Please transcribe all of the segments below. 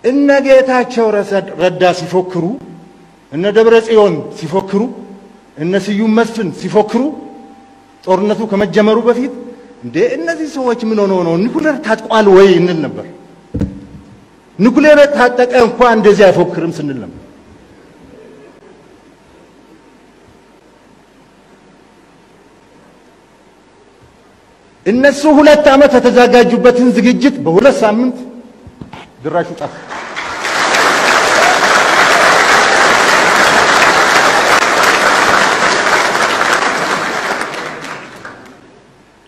እነ ጌታቸው ረዳ ሲፎክሩ እነ ደብረጽዮን ሲፎክሩ እነ ስዩም መስፍን ሲፎክሩ ጦርነቱ ከመጀመሩ በፊት እንደ እነዚህ ሰዎች ምን ሆነው ነው ኒኩሌር ታጥቋል ወይ እንል ነበር ኒኩሌር ታጠቀ እንኳን እንደዚህ አይፎክርም ስንል ነበር እነሱ 2 ዓመት ተዘጋጁበትን ዝግጅት በ2 ሳምንት ድራሹ ጠፋ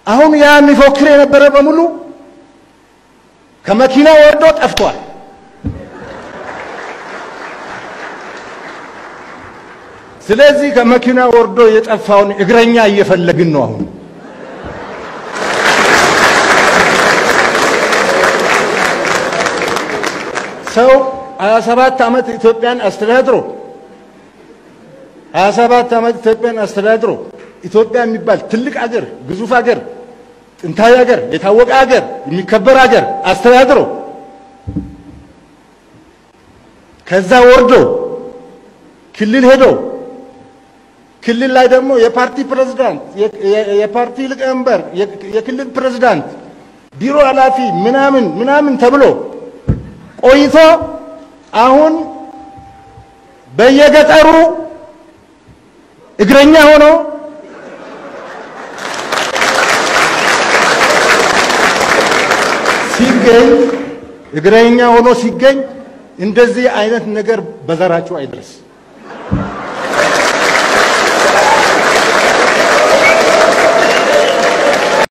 አሁን ያ የሚፎክር የነበረ በሙሉ ከመኪና ወርዶ ጠፍቷል ስለዚህ ከመኪና ወርዶ የጠፋውን እግረኛ እየፈለግን ነው አሁን ሰው 27 ዓመት ኢትዮጵያን አስተዳድሮ 27 ዓመት ኢትዮጵያን አስተዳድሮ ኢትዮጵያ የሚባል ትልቅ አገር ግዙፍ አገር ጥንታዊ አገር የታወቀ አገር የሚከበር አገር አስተዳድሮ ከዛ ወርዶ ክልል ሄዶ ክልል ላይ ደግሞ የፓርቲ ፕሬዝዳንት የፓርቲ ሊቀመንበር የክልል ፕሬዝዳንት ቢሮ ኃላፊ ምናምን ተብሎ ቆይቶ አሁን በየገጠሩ እግረኛ ሆኖ ሲገኝ እግረኛ ሆኖ ሲገኝ እንደዚህ አይነት ነገር በዘራቸው አይደርስ